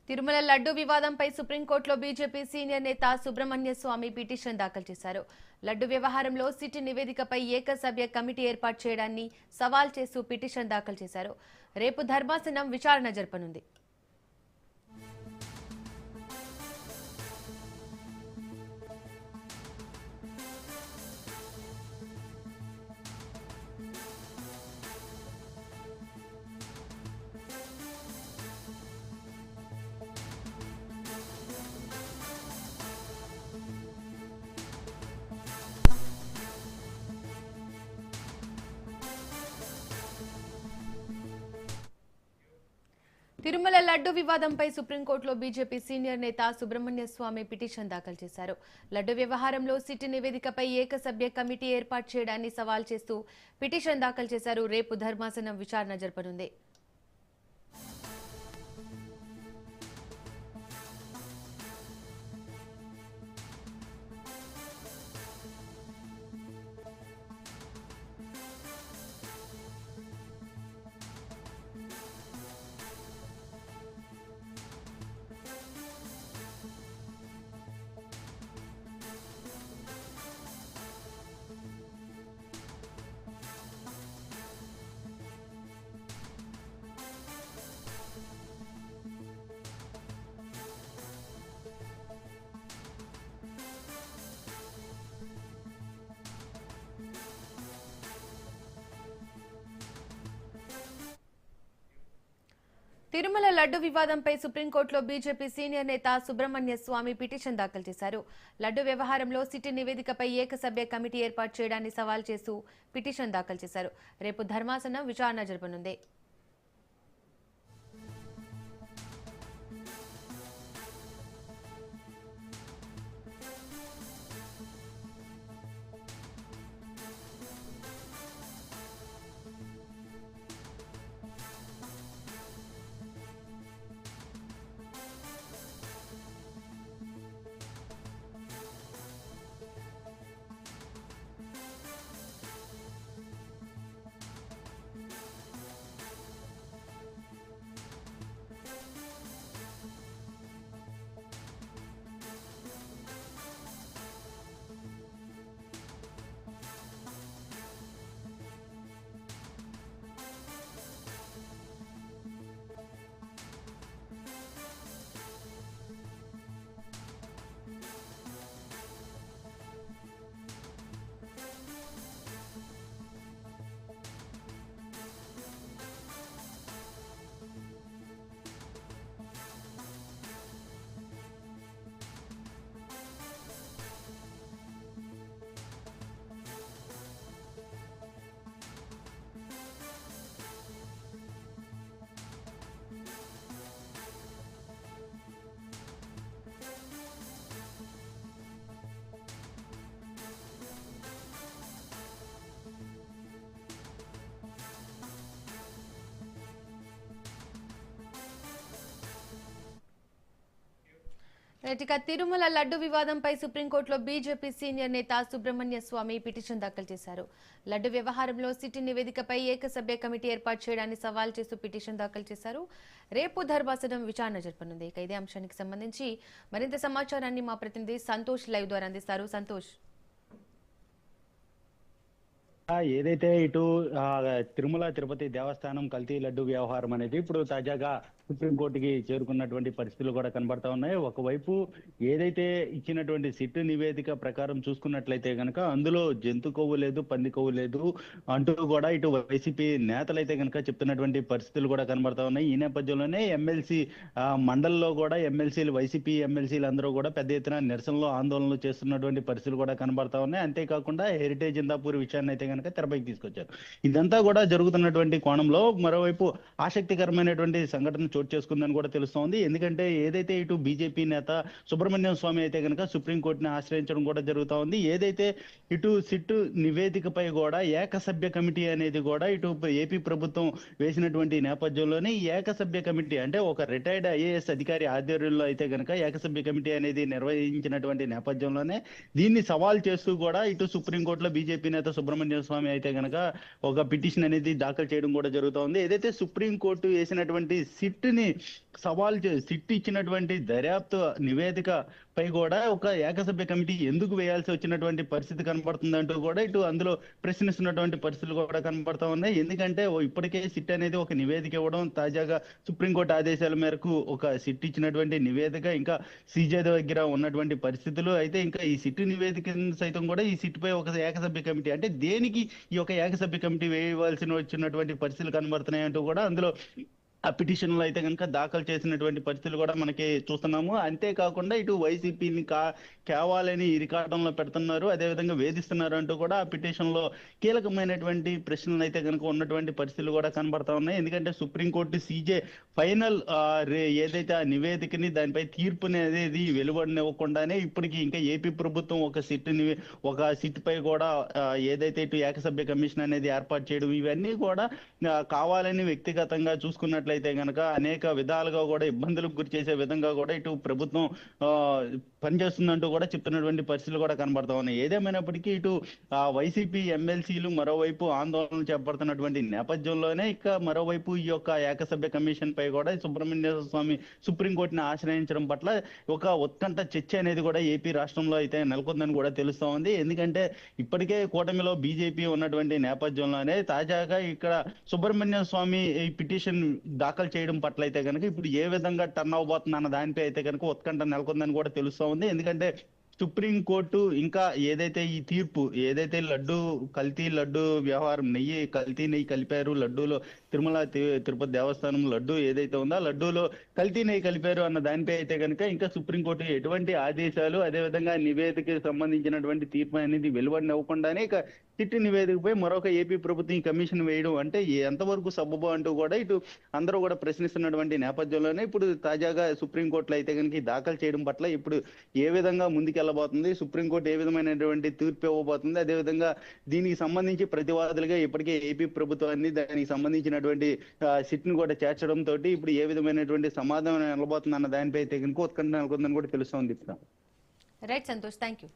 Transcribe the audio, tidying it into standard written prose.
తిరుమల లడ్డు వివాదంపై సుప్రీంకోర్టులో BJP senior నేత సుబ్రహ్మణ్య స్వామి పిటిషన్ దాఖలు చేశారు. లడ్డు వ్యవహారంలో సిట్ నివేదికపై ఏకసభ్య కమిటీ ఏర్పాటు చేయడాన్ని సవాల్ చేస్తూ పిటిషన్ దాఖలు చేశారు. రేపు ధర్మాసనం విచారణ జరపనుంది. తిరుమల లడ్డు వివాదంపై సుప్రీంకోర్టులో బీజేపీ సీనియర్ నేత సుబ్రహ్మణ్య స్వామి పిటిషన్ దాఖలు చేశారు. లడ్డు వ్యవహారంలో సిట్ నివేదికపై ఏకసభ్య కమిటీ ఏర్పాటు చేయడాన్ని సవాల్ చేస్తూ పిటిషన్ దాఖలు చేశారు. రేపు ధర్మాసనం విచారణ జరపనుంది. తిరుమల లడ్డు వివాదంపై సుప్రీంకోర్టులో బీజేపీ సీనియర్ నేత సుబ్రహ్మణ్య స్వామి పిటిషన్ దాఖలు చేశారు. లడ్డు వ్యవహారంలో సిట్ నివేదికపై ఏకసభ్య కమిటీ ఏర్పాటు చేయడాన్ని సవాల్ చేస్తూ పిటిషన్ దాఖలు చేశారు. రేపు ధర్మాసనం విచారణ జరపనుంది. ఇక తిరుమల లడ్డు వివాదంపై సుప్రీంకోర్టులో బీజేపీ సీనియర్ నేత సుబ్రహ్మణ్య స్వామి పిటిషన్ దాఖలు చేశారు. లడ్డు వ్యవహారంలో సిట్ నివేదికపై ఏకసభ్య కమిటీ ఏర్పాటు చేయడాన్ని సవాల్ చేస్తూ పిటిషన్ దాఖలు చేశారు. రేపు ధర్మాసనం విచారణ జరపనుంది. ఇక ఇదే అంశానికి సంబంధించి మరింత సమాచారాన్ని మా ప్రతినిధి సంతోష్ లైవ్ ద్వారా అందిస్తారు. సంతోష్, ఏదైతే ఇటు తిరుమల తిరుపతి దేవస్థానం కల్తీ లడ్డు వ్యవహారం అనేది ఇప్పుడు తాజాగా సుప్రీంకోర్టుకి చేరుకున్నటువంటి పరిస్థితులు కూడా కనబడతా ఉన్నాయి. ఒకవైపు ఏదైతే ఇచ్చినటువంటి సిట్ నివేదిక ప్రకారం చూసుకున్నట్లయితే కనుక అందులో జంతు కొవ్వు లేదు, పంది కొవ్వు లేదు అంటూ కూడా ఇటు వైసీపీ నేతలైతే కనుక చెప్తున్నటువంటి పరిస్థితులు కూడా కనబడతా ఉన్నాయి. ఈ నేపథ్యంలోనే ఎమ్మెల్సీ మండలిలో కూడా ఎమ్మెల్సీలు, వైసీపీ ఎమ్మెల్సీలు అందరూ కూడా పెద్ద ఎత్తున నిరసనలో ఆందోళనలు చేస్తున్నటువంటి పరిస్థితులు కూడా కనబడతా ఉన్నాయి. అంతేకాకుండా హెరిటేజ్ ఇందాపూర్ విషయాన్ని అయితే కనుక తెరపైకి తీసుకొచ్చారు. ఇదంతా కూడా జరుగుతున్నటువంటి కోణంలో మరోవైపు ఆసక్తికరమైనటువంటి సంఘటన చోటు చేసుకుందని కూడా తెలుస్తోంది. ఎందుకంటే ఏదైతే ఇటు బీజేపీ నేత సుబ్రహ్మణ్యం స్వామి అయితే కనుక సుప్రీంకోర్టుని ఆశ్రయించడం కూడా జరుగుతా ఉంది. ఏదైతే ఇటు సిట్ నివేదికపై కూడా ఏకసభ్య కమిటీ అనేది కూడా ఇటు ఏపీ ప్రభుత్వం వేసినటువంటి నేపథ్యంలోనే ఈ ఏకసభ్య కమిటీ అంటే ఒక రిటైర్డ్ ఐఏఎస్ అధికారి ఆధ్వర్యంలో అయితే కనుక ఏకసభ్య కమిటీ అనేది నిర్వహించినటువంటి నేపథ్యంలోనే దీన్ని సవాల్ చేస్తూ కూడా ఇటు సుప్రీంకోర్టులో బీజేపీ నేత సుబ్రహ్మణ్య స్వామి అయితే కనుక ఒక పిటిషన్ అనేది దాఖలు చేయడం కూడా జరుగుతోంది. ఏదైతే సుప్రీంకోర్టు వేసినటువంటి సిట్ ని సిట్ ఇచ్చినటువంటి దర్యాప్తు నివేదిక పై కూడా ఒక ఏకసభ్య కమిటీ ఎందుకు వేయాల్సి వచ్చినటువంటి పరిస్థితి కనబడుతుందంటూ కూడా ఇటు అందులో ప్రశ్నిస్తున్నటువంటి పరిస్థితులు కూడా కనబడతా ఉన్నాయి. ఎందుకంటే ఇప్పటికే సిట్ అనేది ఒక నివేదిక ఇవ్వడం, తాజాగా సుప్రీంకోర్టు ఆదేశాల మేరకు ఒక సిట్ ఇచ్చినటువంటి నివేదిక, ఇంకా సీజే దగ్గర ఉన్నటువంటి పరిస్థితులు అయితే ఇంకా ఈ సిట్ నివేదిక సైతం కూడా ఈ సిట్ పై ఒక ఏకసభ్య కమిటీ అంటే దేనికి ఈ యొక్క ఏకసభ్య కమిటీ వేయవలసిన వచ్చినటువంటి పరిస్థితులు కనబడుతున్నాయంటూ కూడా అందులో ఆ పిటిషన్లు అయితే కనుక దాఖలు చేసినటువంటి పరిస్థితులు కూడా మనకి చూస్తున్నాము. అంతేకాకుండా ఇటు వైసీపీని కావాలని ఇరికాటంలో పెడుతున్నారు, అదేవిధంగా వేధిస్తున్నారు అంటూ కూడా ఆ పిటిషన్ లో కీలకమైనటువంటి ప్రశ్నలు అయితే కనుక ఉన్నటువంటి పరిస్థితులు కూడా కనబడతా ఉన్నాయి. ఎందుకంటే సుప్రీంకోర్టు సీజే ఫైనల్ ఏదైతే ఆ నివేదికని దానిపై తీర్పు అనేది వెలువడనివ్వకుండానే ఇప్పటికి ఇంకా ఏపీ ప్రభుత్వం ఒక సిట్ పై కూడా ఏదైతే ఇటు ఏకసభ్య కమిషన్ అనేది ఏర్పాటు చేయడం, ఇవన్నీ కూడా కావాలని వ్యక్తిగతంగా చూసుకున్నట్లయితే కనుక అనేక విధాలుగా కూడా ఇబ్బందులకు గురి చేసే విధంగా కూడా ఇటు ప్రభుత్వం పనిచేస్తుందంటూ కూడా చెప్తున్నటువంటి పరిస్థితులు కూడా కనబడతా ఉన్నాయి. ఏదేమైనప్పటికీ ఇటు వైసీపీ ఎమ్మెల్సీలు మరోవైపు ఆందోళన చేపడుతున్నటువంటి నేపథ్యంలోనే ఇక మరోవైపు ఈ యొక్క ఏకసభ్య కమిషన్ పై కూడా సుబ్రహ్మణ్య స్వామి సుప్రీంకోర్టుని ఆశ్రయించడం పట్ల ఒక ఉత్కంఠ చర్చ అనేది కూడా ఏపీ రాష్ట్రంలో అయితే నెలకొందని కూడా తెలుస్తా ఉంది. ఎందుకంటే ఇప్పటికే కూటమిలో బీజేపీ ఉన్నటువంటి నేపథ్యంలోనే తాజాగా ఇక్కడ సుబ్రహ్మణ్య స్వామి ఈ పిటిషన్ దాఖలు చేయడం పట్ల అయితే కనుక ఇప్పుడు ఏ విధంగా టర్న్ అవబోతుంది అన్న దానిపై అయితే కనుక ఉత్కంఠ నెలకొందని కూడా తెలుస్తా ఉంది. ఎందుకంటే సుప్రీంకోర్టు ఇంకా ఏదైతే ఈ తీర్పు ఏదైతే కల్తీ లడ్డు వ్యవహారం కల్తీ నెయ్యి కలిపారు లడ్డూలో, తిరుపతి దేవస్థానం లడ్డు ఏదైతే ఉందో లడ్డూలో కల్తీ నెయ్యి కలిపారు అన్న దానిపై అయితే కనుక ఇంకా సుప్రీంకోర్టు ఎటువంటి ఆదేశాలు, అదేవిధంగా నివేదికకి సంబంధించినటువంటి తీర్పు అనేది వెలువడినవ్వకుండానే ఇక సిట్ నివేదికపై మరొక ఏపీ ప్రభుత్వం ఈ కమిషన్ వేయడం అంటే ఎంతవరకు సబబు అంటూ కూడా ఇటు అందరూ కూడా ప్రశ్నిస్తున్నటువంటి నేపథ్యంలోనే ఇప్పుడు తాజాగా సుప్రీంకోర్టులో అయితే కనుక దాఖలు చేయడం పట్ల ఇప్పుడు ఏ విధంగా ముందుకెళ్లబోతుంది, సుప్రీంకోర్టు ఏ విధమైనటువంటి తీర్పు ఇవ్వబోతుంది, అదేవిధంగా దీనికి సంబంధించి ప్రతివాదులుగా ఇప్పటికే ఏపీ ప్రభుత్వాన్ని దానికి సంబంధించినటువంటి సిట్ ను కూడా చేర్చడం తోటి ఇప్పుడు ఏ విధమైనటువంటి సమాధానం నిలబోతుంది అన్న దానిపై అయితే కనుక ఉత్కంఠ నెలకొందని కూడా తెలుస్తోంది. Right Santosh, thank you.